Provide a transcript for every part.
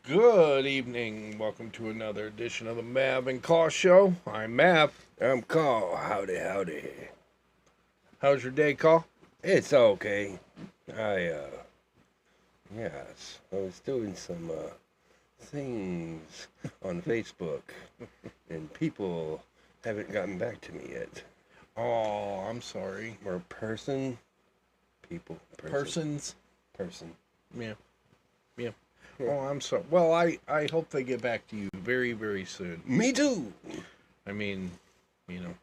Good evening. Welcome to another edition of the Mav and Call Show. I'm Mav. I'm Carl. Howdy, howdy. How's your day, Call? It's okay. I, yes, I was doing some, things on Facebook, and people haven't gotten back to me yet. Oh, I'm sorry. Or person, Persons. person. Yeah. Yeah. Oh, I'm sorry. Well, I hope they get back to you very, very soon. Me too. I mean, you know,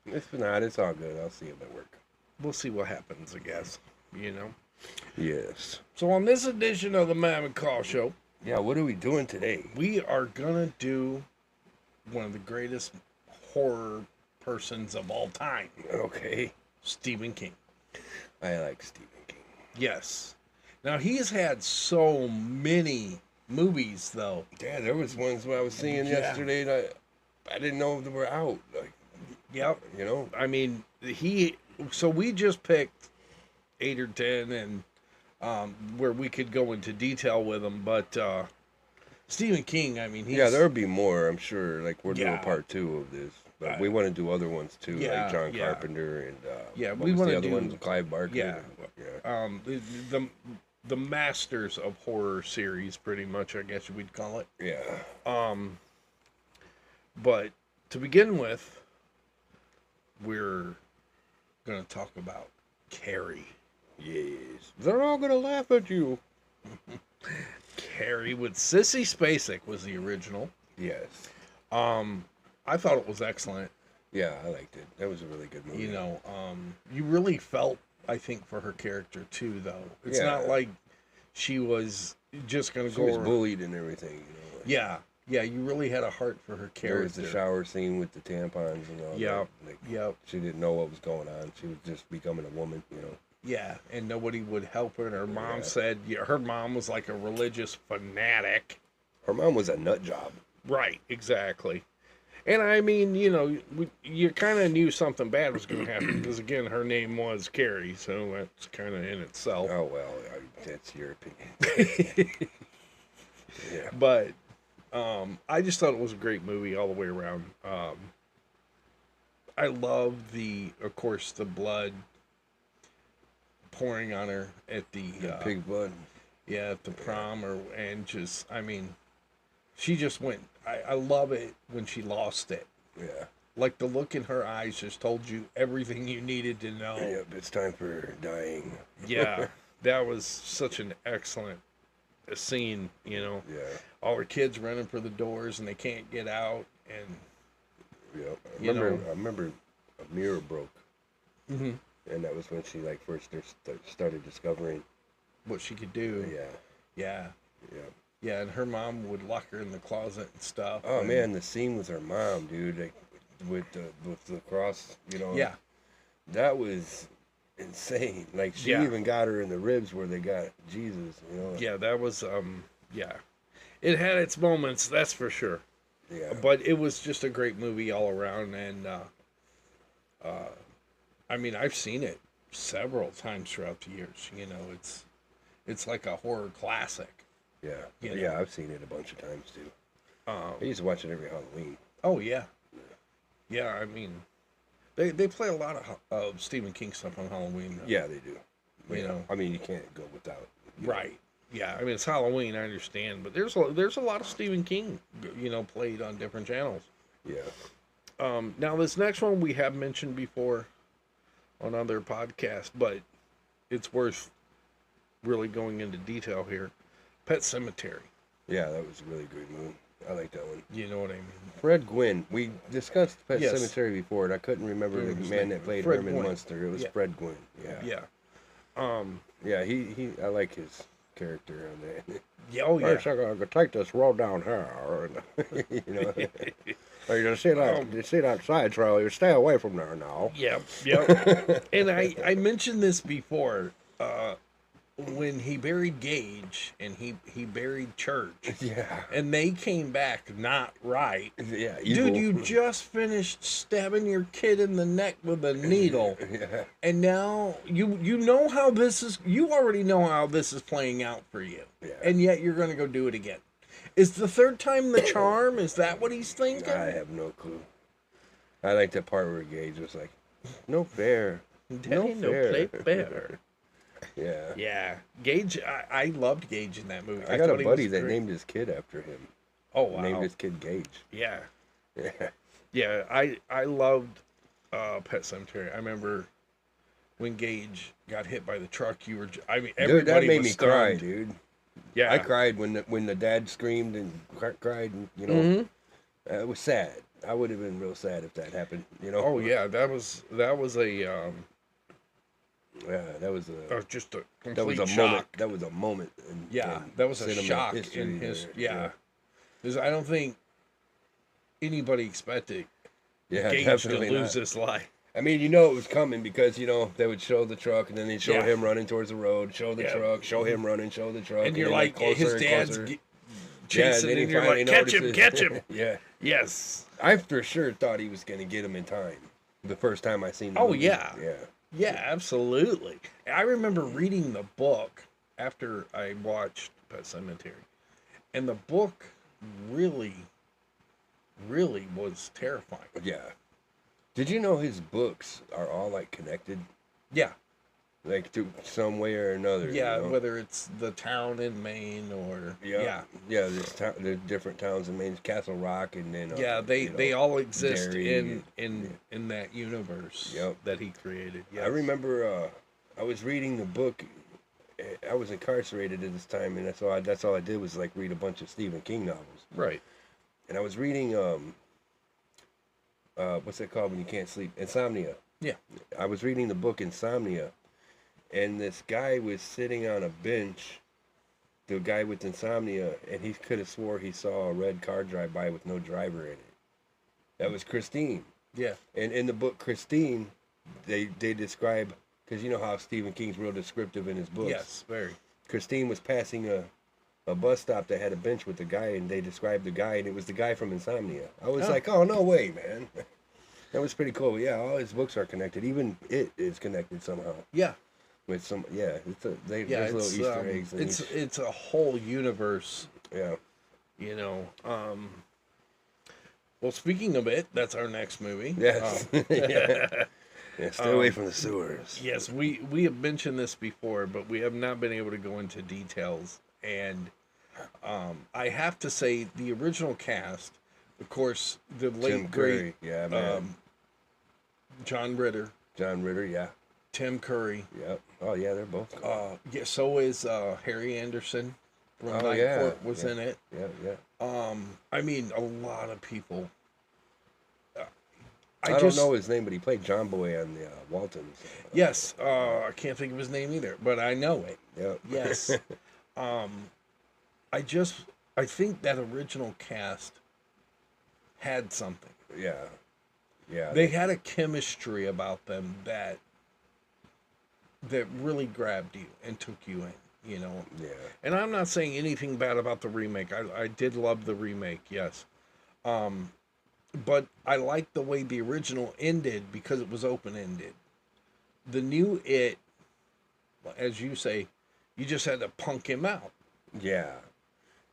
If not, it's all good. I'll see you at work. we'll see what happens, I guess. You know. Yes. So on this edition of the Mav and Call Show, Yeah, what are we doing today? we are gonna do one of the greatest horror persons of all time, Okay. Stephen King. I like Stephen King. Yes. Now he's had so many movies though. Yeah, there was ones I was seeing Yeah. yesterday that I didn't know they were out. Like, Yep. you know? I mean, so we just picked 8 or 10 and where we could go into detail with them, but Stephen King, I mean, Yeah, there'll be more, I'm sure. Like, we're doing Yeah. part 2 of this. But we want to do other ones, too, Yeah, like John yeah. Carpenter and, Yeah, what we was wanna the other do- ones? Clive Barker. yeah. Yeah. The Masters of Horror series, pretty much, I guess we'd call it. Yeah. But to begin with, we're going to talk about Carrie. Yes. They're all going to laugh at you. Carrie with Sissy Spacek was the original. Yes. I thought it was excellent. Yeah, I liked it. That was a really good movie. You know, you really felt, I think, for her character too, though. It's Yeah. not like she was just going to she go. was bullied and everything, you know. Yeah, yeah. You really had a heart for her There was character. the shower scene with the tampons and all Yeah, that. Like, yeah, she didn't know what was going on. She was just becoming a woman, you know. yeah. And nobody would help her. And her mom Yeah. said, her mom was like a religious fanatic. Her mom was a nut job. Right, exactly. And I mean, you know, you kind of knew something bad was going to happen because, again, her name was Carrie, so that's kind of in itself. Oh, well, that's your opinion. Yeah. But I just thought it was a great movie all the way around. I love of course, the blood pouring on her at the Pig blood. yeah, at the prom, and just, I mean, she just went. I love it when she lost it. Yeah. Like the look in her eyes just told you everything you needed to know. Yep, it's time for dying. Yeah, that was such an excellent scene. You know, Yeah. all her kids running for the doors and they can't get out, and Yep. You know. I remember a mirror broke, Mhm. and that was when she like first started discovering. what she could do. Yeah. Yeah, Yeah. yeah, and her mom would lock her in the closet and stuff. Oh and, man, the scene with her mom, dude, like with the cross, you know. Yeah, That was insane. Like she Yeah. even got her in the ribs where they got Jesus, you know. yeah, that was yeah, it had its moments, that's for sure. Yeah. But it was just a great movie all around, and I mean, I've seen it several times throughout the years. You know, it's like a horror classic. Yeah. You know. Yeah, I've seen it a bunch of times too. I used to watch it every Halloween. Oh yeah, yeah. I mean, they play a lot of Stephen King stuff on Halloween. Though. Yeah, they do. You Yeah. know. I mean, you can't go without. You know. Right. Yeah. I mean, it's Halloween. I understand, but there's a lot of Stephen King, you know, played on different channels. Yeah. Now this next one we have mentioned before on other podcasts, but it's worth really going into detail here. Pet Cemetery. Yeah, that was a really great movie. I like that one. You know what I mean? Fred Gwynn. We discussed Pet Yes. Cemetery before, and I couldn't remember What the was man his that name? played Fred Herman Gwynn. Munster. It was Yeah. Fred Gwynn. Yeah. Yeah. Yeah, he I like his character on that. Yeah. Oh yeah. First, I'm gonna take this road down here. You know, or you see that you see that side trail. You stay away from there now. Yep. Yep. And I mentioned this before. When he buried Gage and he buried Church, Yeah, and they came back not right. yeah. Dude, you just finished stabbing your kid in the neck with a needle, Yeah, and now you know how this is. You already know how this is playing out for you, Yeah. and yet you're going to go do it again. Is the third time the charm? Is that what he's thinking? I have no clue. I like that part where Gage was like, "No fair, Daddy, no play fair. Yeah. Yeah, Gage. I loved Gage in that movie. I got a thought he buddy was that great. named his kid after him. Oh wow. Named his kid Gage. Yeah, Yeah. yeah. I loved Pet Sematary. I remember when Gage got hit by the truck. You were. I mean, Dude, everybody that made was me cry, stunned. dude. Yeah, I cried when the dad screamed and cried. And, you know, Mhm. It was sad. I would have been real sad if that happened. You know. Oh yeah, that was a Yeah, that was just a complete that was a shock. moment. That was a moment. Yeah, in that was a cinema shock history in his. there. Yeah, because I don't think anybody expected Yeah, Gage definitely to lose not. his life. I mean, you know it was coming because, you know, they would show the truck and then they'd show Yeah. him running towards the road, show the Yeah. truck, show him running, show the truck. And you're then like, closer his and dad's closer. chasing, then he and you're finally like, catch him, notices. catch him. Yeah. Yes. I for sure thought he was going to get him in time the first time I seen the Oh, movie. yeah. Yeah. Yeah, absolutely. I remember reading the book after I watched Pet Sematary, and the book really, really was terrifying. Yeah. Did you know his books are all like connected? Yeah, Like through some way or another. yeah. You know? Whether it's the town in Maine or yeah, There's different towns in Maine, Castle Rock, and then yeah. They you know, they all exist Derry, in that universe Yep. that he created. I remember I was reading the book. I was incarcerated at this time, and that's all I did was like read a bunch of Stephen King novels. Right. And I was reading what's it called when you can't sleep? Insomnia. Yeah. I was reading the book Insomnia, and this guy was sitting on a bench, the guy with insomnia, and he could have swore he saw a red car drive by with no driver in it. That was Christine. Yeah. And in the book Christine, they describe, because you know how Stephen King's real descriptive in his books. Yes. Very. Christine was passing a bus stop that had a bench with a guy, and they described the guy, and it was the guy from Insomnia. I was Oh. like, oh, no way, man. That was pretty cool. Yeah, all his books are connected. Even it is connected somehow Yeah. with some. Yeah, Yeah. there's little Easter eggs. In It's each, it's a whole universe. yeah. You know. Well, speaking of it, that's our next movie. Yes. Yeah. Yeah. Stay away from the sewers. Yes, we have mentioned this before, but we have not been able to go into details. And I have to say, the original cast, of course, the late Tim great Curry. Yeah, man. John Ritter, John Ritter. Yeah. Tim Curry. Yep. Oh yeah, they're both. Cool. Yeah, so is Harry Anderson from Oh, Night yeah, Court was yeah. in it. Yeah. I mean, a lot of people. I don't know his name, but he played John Boy on the Waltons. Yes, I can't think of his name either, but I know it. Yep. Yes. I think that original cast had something. Yeah. Yeah. They had a chemistry about them that really grabbed you and took you in, you know. Yeah. And I'm not saying anything bad about the remake. I did love the remake, yes. But I liked the way the original ended because it was open-ended. The new It, as you say, you just had to punk him out. Yeah.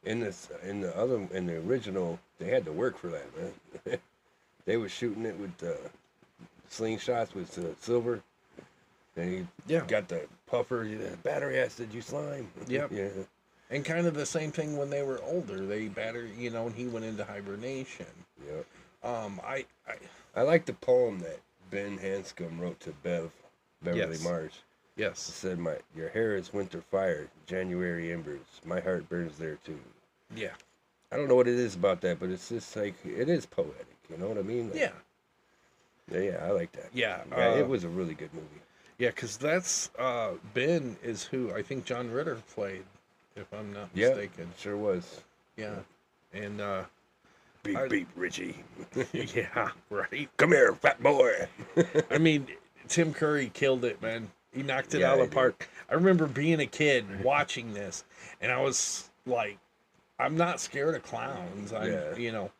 In the original, they had to work for that, man. They were shooting it with slingshots with silver, and he got the puffer, battery acid, you slime. Yep. Yeah. And kind of the same thing when they were older. They battered, you know, and he went into hibernation. Yep. I like the poem that Ben Hanscom wrote to Beverly Yes. Marsh. It yes, said, your hair is winter fire, January embers. My heart burns there too. yeah, I don't know what it is about that, but it's just like, it is poetic. You know what I mean? Like, yeah, Yeah, I like that. yeah. Yeah, it was a really good movie. Yeah, because that's Ben is who I think John Ritter played, if I'm not Yeah, mistaken. sure was. Yeah, and Beep, I- beep, Richie. yeah, right. Come here, fat boy. I mean, Tim Curry killed it, man. He knocked it Yeah, out he of the park. I remember being a kid watching this, and I was like, I'm not scared of clowns. Yeah. You know,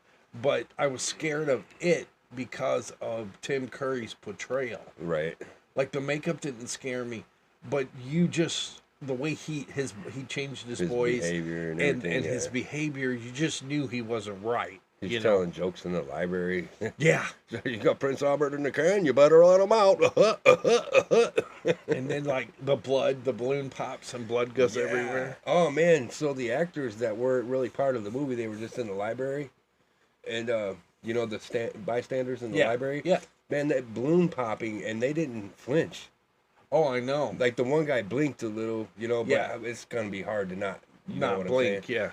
but I was scared of it because of Tim Curry's portrayal. Right. Like the makeup didn't scare me, but you just the way he changed his His voice behavior and and everything. his Yeah. behavior, you just knew he wasn't right. He's You know? telling jokes in the library. Yeah. You got Prince Albert in the can. You better let him out. And then like the balloon pops and blood goes Yeah. everywhere. Oh man! So the actors that weren't really part of the movie, they were just in the library, and you know the bystanders in the Yeah. library. Yeah. Man, that balloon popping, and they didn't flinch. Oh, I know. Like the one guy blinked a little, you know, but Yeah. it's gonna be hard to not, you know Not what blink. I'm saying? Yeah.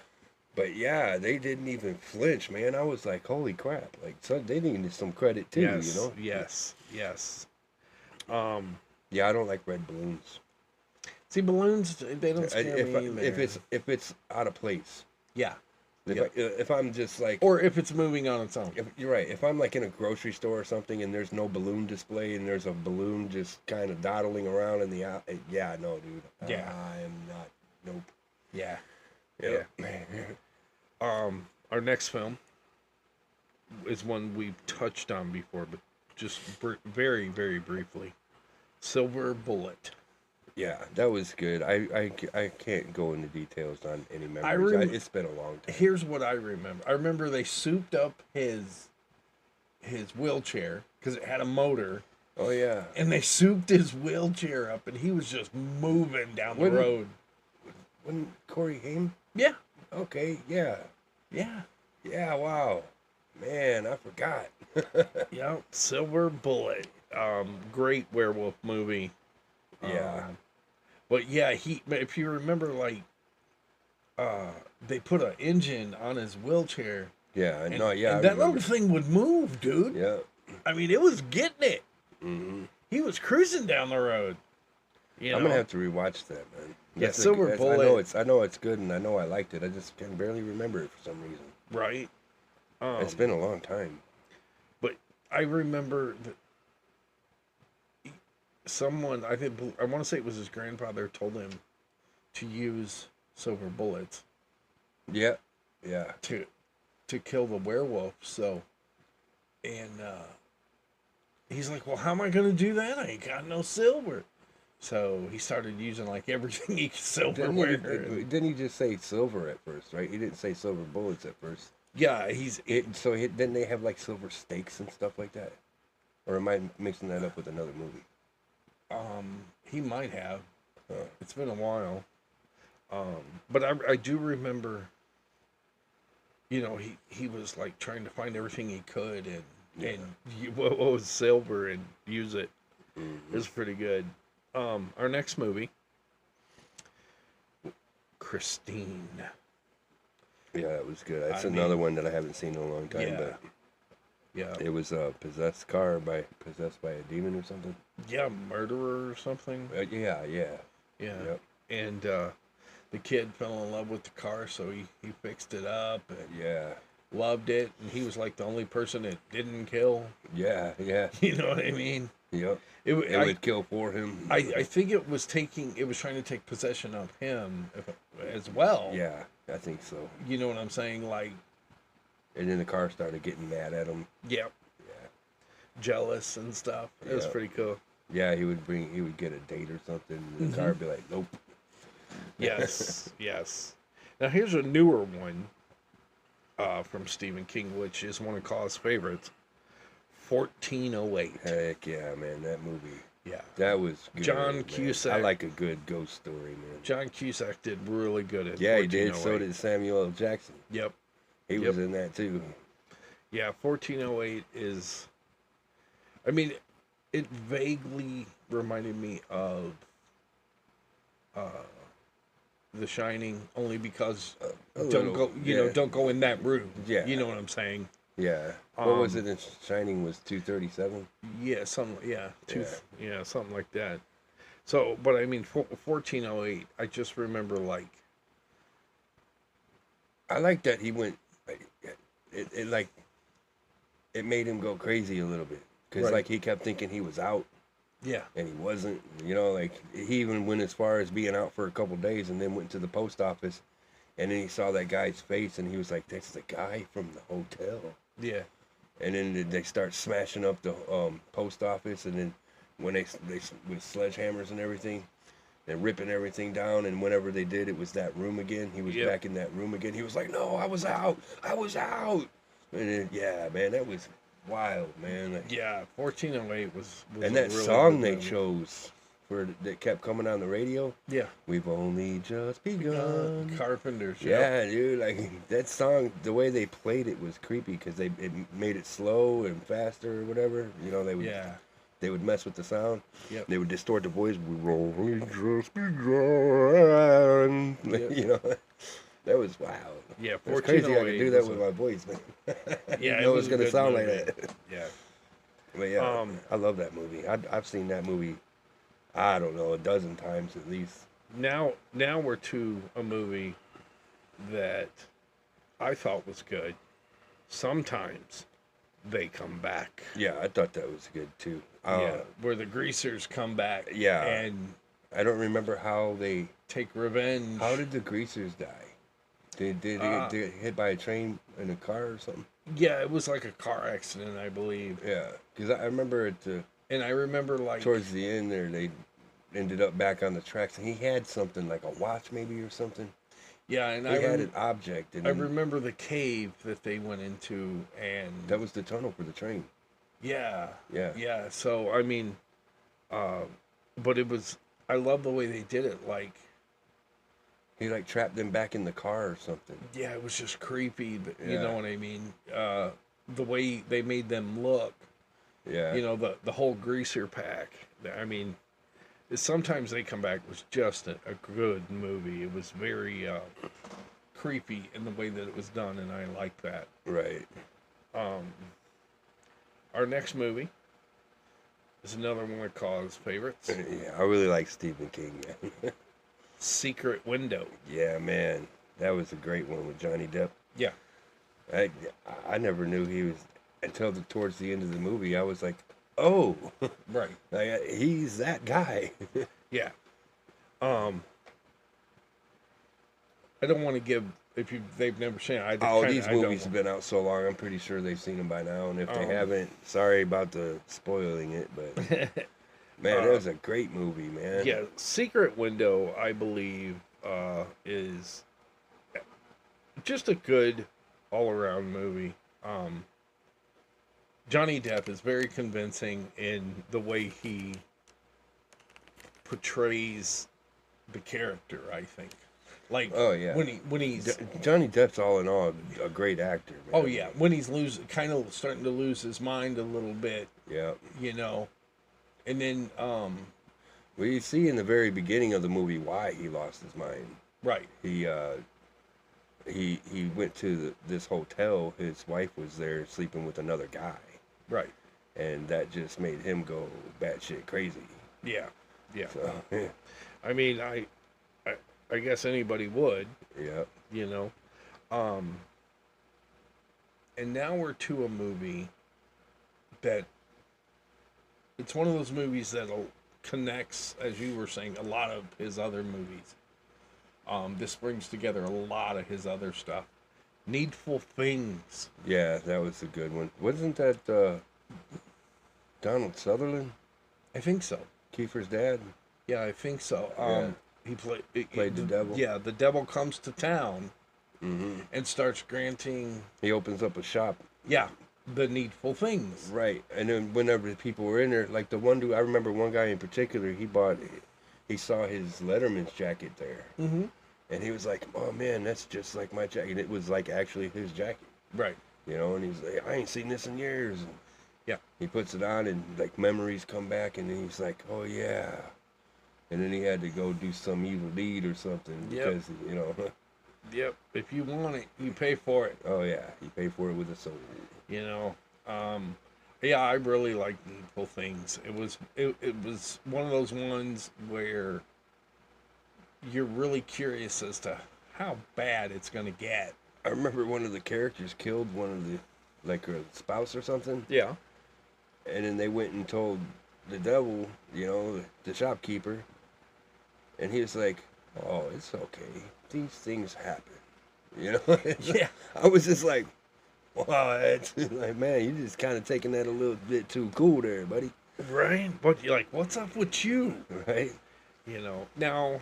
But yeah, they didn't even flinch, man. I was like, holy crap! Like, so they needed some credit too, Yes. you know? Yes. Yes. Yeah, I don't like red balloons. See, balloons, they don't scare me either. If it's out of place. Yeah. If, Yep. if I'm just like, Or if it's moving on its own. if, you're right. If I'm like in a grocery store or something and there's no balloon display and there's a balloon just kind of dawdling around in the yeah, no, dude. Yeah. I am not. Nope. Yeah. Yep. Our next film is one we've touched on before, but just very, very briefly. Silver Bullet. Yeah, that was good. I can't go into details on any memories. It's been a long time. Here's what I remember. I remember they souped up his wheelchair because it had a motor, Oh yeah. and they souped his wheelchair up, and he was just moving down the When- road. When Corey Haim? Yeah. Okay, yeah. Yeah. Yeah, wow. Man, I forgot. Yeah. Silver Bullet. Great werewolf movie. Yeah. But yeah, if you remember, like, they put an engine on his wheelchair. Yeah, And, no, yeah. and I that remember. little thing would move, dude. Yeah. I mean, it was getting it. hmm He was cruising down the road. You I'm know? gonna have to rewatch that, man. Yeah, Silver Bullet. I know it's good, and I know I liked it. I just can barely remember it for some reason. Right. It's been a long time. But I remember that someone, I want to say it was his grandfather, told him to use silver bullets Yeah, yeah. to kill the werewolf. So, and he's like, well, how am I going to do that? I ain't got no silver. So he started using like everything he could silverware. Didn't he just say silver at first, right? He didn't say silver bullets at first. Yeah, Didn't they have like silver stakes and stuff like that? Or am I mixing that up with another movie? he might have. Huh. It's been a while. But I do remember, you know, he was like trying to find everything he could and what was silver and use it. It was pretty good. Our next movie, Christine. Yeah, that was good. That's I another mean, one that I haven't seen in a long time. Yeah. But Yeah. it was a possessed by a demon or something. Yeah, murderer or something. Yeah. Yeah. Yep. And the kid fell in love with the car, so he fixed it up and Yeah. loved it. And he was like the only person it didn't kill. Yeah. You know what I mean? Yep. It would kill for him. I think it was trying to take possession of him as well. Yeah, I think so. You know what I'm saying? Like, And then the car started getting mad at him. yeah, Yeah. jealous and stuff. It was Yeah. pretty cool. Yeah, he would get a date or something, and the car would be like, nope. Yes, yes. Now here's a newer one from Stephen King, which is one of Carl's favorites. 1408. Heck yeah, man, that movie. Yeah. That was good. John man. Cusack. I like a good ghost story, man. John Cusack did really good at Yeah, he did. So 1408. did Samuel L. Jackson. Yep. He was in that too. Yeah, 1408 is. I mean, it vaguely reminded me of The Shining, only because don't go in that room. Yeah. You know what I'm saying? Yeah. What was it in Shining was 237? Yeah, something like that. So, but I mean, 1408. I just remember like. I like that he went. It made him go crazy a little bit because Right. like he kept thinking he was out. Yeah. And he wasn't, you know, like he even went as far as being out for a couple days and then went to the post office and then he saw that guy's face and he was like, that's the guy from the hotel. Yeah. And then they start smashing up the post office and then when they with sledgehammers and everything and ripping everything down. And whenever they did, it was that room again. He was Yep. back in that room again. He was like, "No, I was out. I was out." And then, yeah, man, that was wild, man. Like, Yeah, 1408 was and a that really song good they movie. chose that kept coming on the radio. Yeah. We've only just begun. Carpenters. Yeah, dude, like that song, the way they played it was creepy because it made it slow and faster or whatever. You know, Yeah. they would mess with the sound. Yep. They would distort the voice. We've only just begun. Yep. You know, that was wild. Yeah, It's crazy I could do that 1408 with my voice, man. I Yeah, didn't it know it was was a gonna good sound movie. like that. Yeah. But yeah, Um, I love that movie. I've seen that movie, I don't know, a dozen times at least. Now we're to a movie that I thought was good. Sometimes they come back. Yeah, I thought that was good too. Yeah, where the greasers come back. Yeah. And I don't remember how they. take revenge. How did the greasers die? Did they get hit by a train in a car or something? Yeah, it was like a car accident, I believe. Yeah, because I remember at the And I remember like towards the end there, they ended up back on the tracks, and he had something like a watch maybe or something. yeah, and He had an object, and I remember the cave that they went into, and that was the tunnel for the train. yeah, Yeah. yeah. So I mean, but it was. I love the way they did it. Like, He like trapped them back in the car or something. yeah, it was just creepy. But you Yeah. know what I mean? The way they made them look. Yeah. You know, the whole greaser pack. I mean, sometimes they come back was just a good movie. It was very creepy in the way that it was done, and I like that. Right. Our next movie is another one of Claw's favorites, Yeah, I really like Stephen King, man. Secret Window. Yeah, man, that was a great one with Johnny Depp. Yeah, I never knew he was until towards the end of the movie. I was like, oh, right. like, he's that guy. Yeah. I don't want to give if they've never seen it. These movies have been out so long. I'm pretty sure they've seen them by now. And if they haven't, sorry about the spoiling it, but man, that was a great movie, man. Yeah, Secret Window, I believe, is just a good all-around movie. Johnny Depp is very convincing in the way he portrays the character, I think. Like, Oh, yeah. when he's Johnny Depp's all in all a great actor, man. oh yeah, when he's starting to lose his mind a little bit, Yeah. you know, and then Well, you see in the very beginning of the movie why he lost his mind. right, He went to this hotel. His wife was there sleeping with another guy, right, and that just made him go batshit crazy. yeah, yeah. So, yeah, I mean, I guess anybody would, yeah. you know. And now we're to a movie that it's one of those movies that connects, as you were saying, a lot of his other movies. This brings together a lot of his other stuff. Needful Things. Yeah, that was a good one. Wasn't that Donald Sutherland, I think so. Kiefer's dad? Yeah, I think so. Yeah. He Played the devil? Yeah, the devil comes to town Mm-hmm. and starts granting, He opens up a shop. yeah, the needful things. Right, and then whenever the people were in there, like the one dude, I remember one guy in particular, he saw his Letterman's jacket there, Mm-hmm. and he was like, "Oh man, that's just like my jacket." It was like actually his jacket, Right. you know. And he's like, "I ain't seen this in years." And Yeah. he puts it on, and like memories come back, and then he's like, "Oh yeah," and then he had to go do some evil deed or something Yep. because you know, Yep. If you want it, you pay for it. oh yeah, he paid for it with a soul. You know. Yeah, I really like Needful Things. It was one of those ones where you're really curious as to how bad it's gonna get. I remember one of the characters killed one of the, like a spouse or something. Yeah. And then they went and told the devil, you know, the shopkeeper. And he was like, "Oh, it's okay. These things happen." You know? Yeah. I was just like, wow, it's like, man, you just kind of taking that a little bit too cool there, buddy. Right. But you're like, what's up with you? Right? You know, now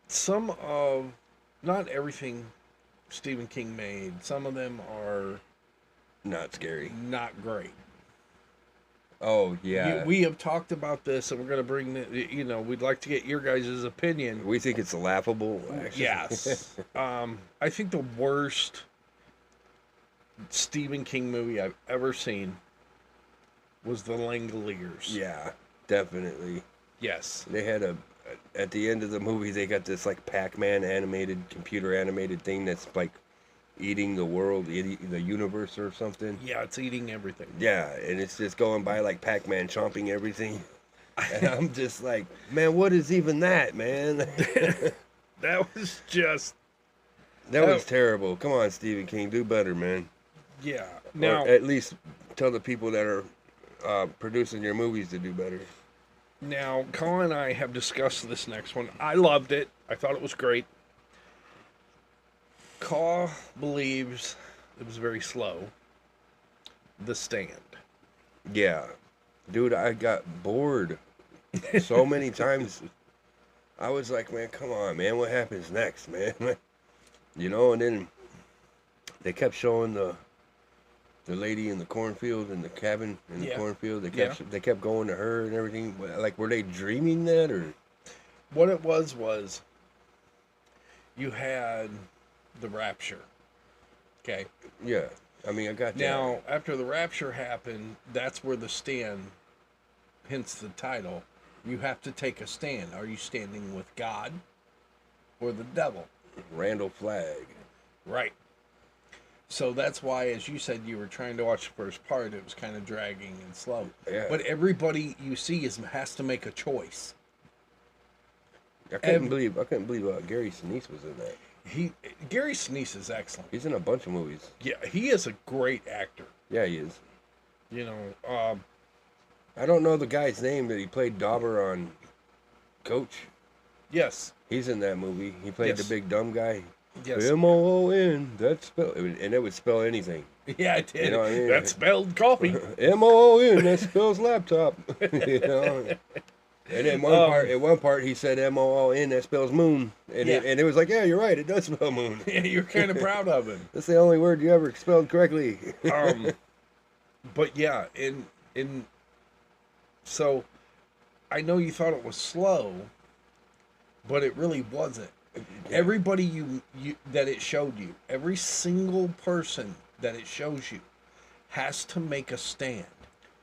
some of, not everything Stephen King made, some of them are Not scary. not great. Oh yeah. We have talked about this, and we're going to bring we'd like to get your guys' opinion. We think it's laughable. Actually. Yes. I think the worst Stephen King movie I've ever seen was The Langoliers. Yeah, definitely. Yes. They had at the end of the movie, they got this like Pac-Man animated, computer animated thing that's like eating the world, eating the universe or something. Yeah, it's eating everything. Yeah, and it's just going by like Pac-Man chomping everything. And I'm just like, man, what is even that, man? That was just, That was terrible. Come on, Stephen King, do better, man. yeah. Or Now, at least tell the people that are producing your movies to do better. now, Colin and I have discussed this next one. I loved it. I thought it was great. Caw believes it was very slow. The Stand. Yeah. Dude, I got bored so many times. I was like, man, come on, man. What happens next, man? You know, and then they kept showing the lady in the cornfield, in the cabin in the Yeah. cornfield. They kept going to her and everything. Like, were they dreaming that, or? What it was you had the rapture. Okay. Yeah. I mean, I got that. Now, after the rapture happened, that's where the stand, hence the title, you have to take a stand. Are you standing with God or the devil? Randall Flagg. Right. So that's why, as you said, you were trying to watch the first part, it was kind of dragging and slow. Yeah. But everybody you see has to make a choice. I couldn't believe Gary Sinise was in that. Gary Sinise is excellent. He's in a bunch of movies. Yeah, he is a great actor. Yeah, he is. You know, I don't know the guy's name that he played Dauber on Coach. yes, He's in that movie. He played the Yes. big dumb guy. yes, M-O-O-N. That's spell, and it would spell anything. yeah, I did. You know what I mean? That spelled coffee. M-O-O-N. That spells laptop. You know. And then at one part, he said M-O-O-N. That spells moon. And Yeah. it was like, yeah, you're right. It does spell moon. Yeah, you're kind of proud of him. That's the only word you ever spelled correctly. But yeah, so I know you thought it was slow, but it really wasn't. Everybody you that it showed you, every single person that it shows you has to make a stand.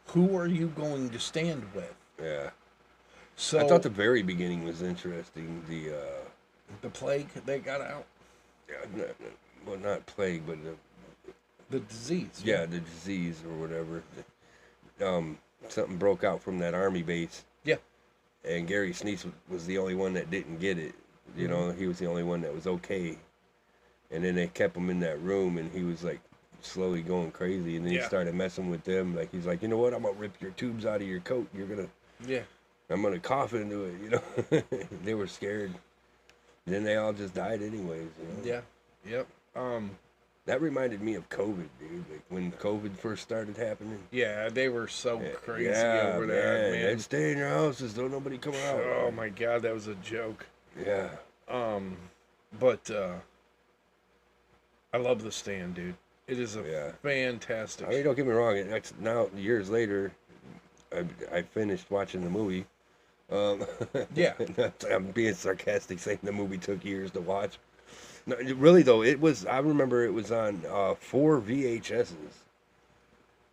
Who are you going to stand with? Yeah. So I thought the very beginning was interesting. the plague they got out, Well, not plague, but the disease. the disease or whatever. Something broke out from that army base, Yeah. and Gary Sinise was the only one that didn't get it. You know, he was the only one that was okay. And then they kept him in that room, and he was like slowly going crazy. And then he Yeah. started messing with them. Like he's like, you know what? I'm gonna rip your tubes out of your coat. Yeah. I'm gonna cough into it. You know, they were scared. Then they all just died anyways. You know? Yeah. Yep. That reminded me of COVID, dude. Like when COVID first started happening. Yeah, they were so crazy Yeah, over that, man. And stay in your houses. Don't nobody come out. Oh my God, that was a joke. Yeah. But I love The Stand, dude. It is a Yeah. fantastic. I mean, don't get me wrong. It's now years later. I finished watching the movie. Yeah. I'm being sarcastic, saying the movie took years to watch. No, really though, it was. I remember it was on 4 VHSs.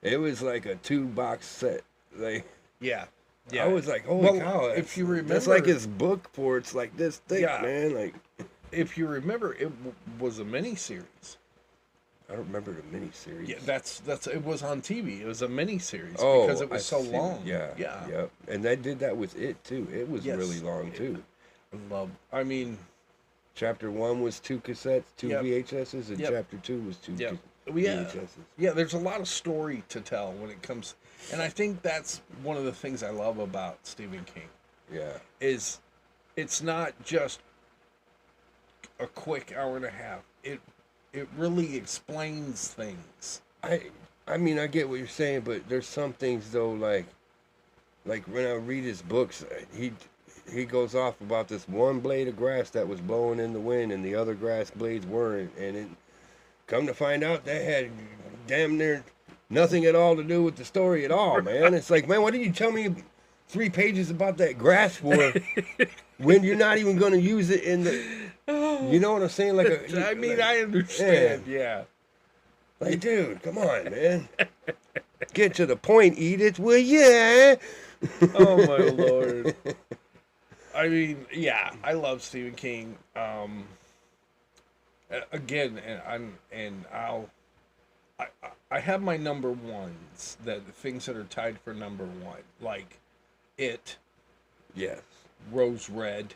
It was like a 2-box set. Like Yeah. Yeah. I was like, holy Well, cow! if you that's like remember- his book for it's like this thick, Yeah. man. Like If you remember, it was a miniseries. I don't remember the miniseries. Yeah, that's it was on TV. It was a miniseries Oh, because it was I so see. long. Yeah, Yeah. And they did that with it too. It was Yes. really long too. I mean, Chapter 1 was 2 cassettes, 2 Yep. VHSs, and Yep. Chapter 2 was 2 yeah. VHSs. Yeah, there's a lot of story to tell when it comes, and I think that's one of the things I love about Stephen King Yeah, is it's not just a quick hour and a half. It really explains things. I mean I get what you're saying, but there's some things though like like when I read his books, he goes off about this one blade of grass that was blowing in the wind and the other grass blades weren't, and it come to find out that had damn near nothing at all to do with the story at all, man. It's like, man, what did you tell me 3 pages about that grass for when you're not even going to use it in the, you know what I'm saying? Like I mean, I understand. Yeah. Like, dude, come on, man. Get to the point, Edith, will ya? Oh my Lord. I mean, yeah, I love Stephen King. Again, I have my number ones, that the things that are tied for number one, like It, Yes. Rose Red.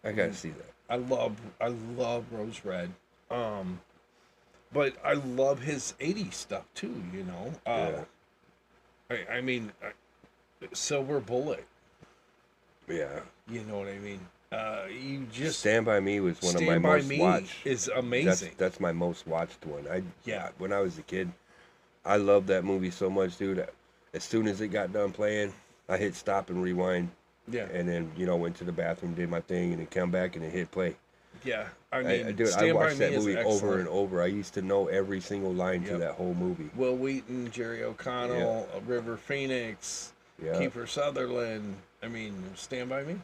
I gotta see that. I love Rose Red. But I love his '80s stuff too. You know. I mean, Silver Bullet. Yeah. You know what I mean? You just Stand By Me was one of my Stand By most Me watched. is amazing. That's my most watched one. Yeah. When I was a kid, I loved that movie so much, dude. As soon as it got done playing, I hit stop and rewind. Yeah. And then, went to the bathroom, did my thing, and then come back and then hit play. Yeah. I mean, Dude, I Stand By watched Me that is movie over excellent. and over. I used to know every single line to Yep. that whole movie. Will Wheaton, Jerry O'Connell, River Phoenix, Yeah. Kiefer Sutherland. I mean, Stand By Me.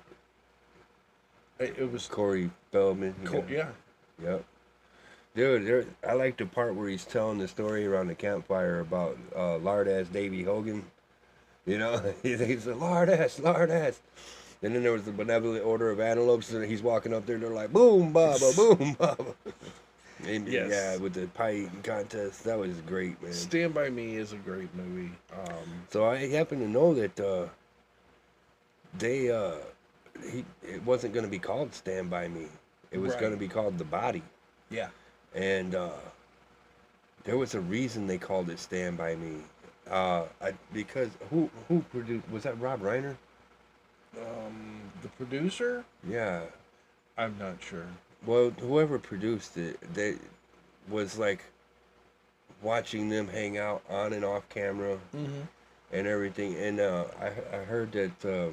It was Corey Feldman. cool. Yeah. Yep. Dude, I like the part where he's telling the story around the campfire about lard-ass Davy Hogan. You know, he said, lard-ass. And then there was the Benevolent Order of Antelopes, and he's walking up there, and they're like, boom, baba, boom, baba. And, Yes. Yeah, with the pie eating contest. That was great, man. Stand By Me is a great movie. So I happen to know that it wasn't going to be called Stand By Me. It was Right. going to be called The Body. Yeah. And there was a reason they called it Stand By Me. Because who produced, was that Rob Reiner? The producer? Yeah. I'm not sure. Well, whoever produced it, they was like watching them hang out on and off camera Mm-hmm. and everything. And I heard that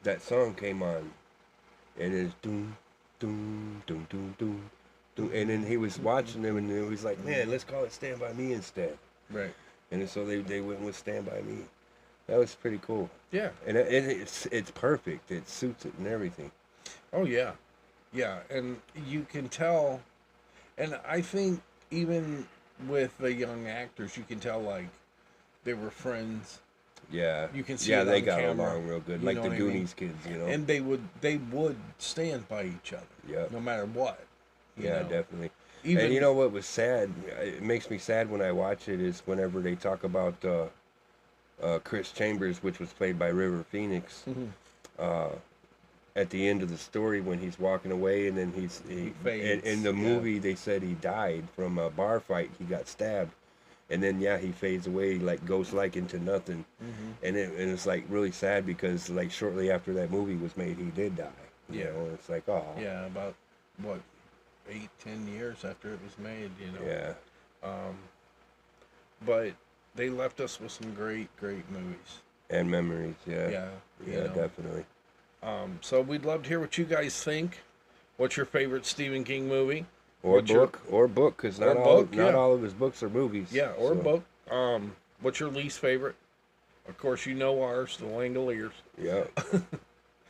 that song came on, and it's doom, doom, doom, doom, doom, doom. And then he was watching them, and he was like, man, let's call it Stand By Me instead. Right. And so they went with Stand By Me. That was pretty cool. Yeah. And it's perfect. It suits it and everything. Oh yeah. Yeah, and you can tell, and I think even with the young actors, you can tell like they were friends, Yeah. You can see Yeah, it they on got camera. along real good. You Like know the what I mean? Goonies kids, and they would stand by each other, Yep. no matter what. you Yeah, know. definitely. Even And you know what was sad? It makes me sad when I watch it is whenever they talk about Chris Chambers, which was played by River Phoenix. Mhm. At the end of the story when he's walking away, and then he fades, in the yeah. movie they said he died from a bar fight. He got stabbed, and then he fades away like ghost like into nothing. Mhm. And it's like really sad because like shortly after that movie was made, he did die. You Yeah. know? It's like, oh Yeah, about what 8-10 years after it was made, you know. yeah. But they left us with some great movies. And memories, Yeah. yeah, you know. definitely. So we'd love to hear what you guys think. What's your favorite Stephen King movie? Or What's your- book, because not yeah. all of his books are movies. Yeah, or a so, book. What's your least favorite? Of course, you know ours, The Langoliers. Yeah.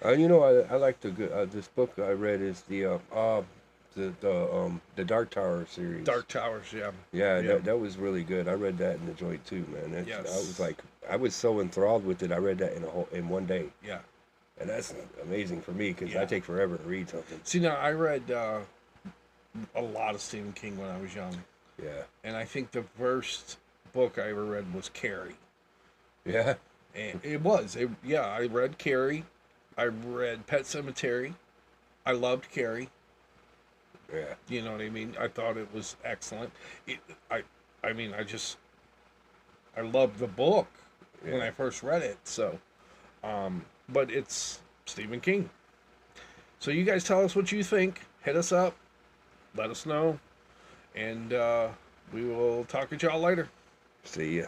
I like this book I read is the Dark Tower series. Dark Towers, yeah. Yeah, Yeah. that was really good. I read that in the joint too, man. Yes. I was so enthralled with it. I read that in one day, Yeah. and that's amazing for me because Yeah. I take forever to read something. See, now, I read a lot of Stephen King when I was young. Yeah, And I think the first book I ever read was Carrie. yeah, And I read Carrie. I read Pet Cemetery. I loved Carrie. yeah. You know what I mean? I thought it was excellent. I loved the book when Yeah. I first read it. So, but it's Stephen King. So you guys tell us what you think. Hit us up. Let us know. And we will talk to y'all later. See ya.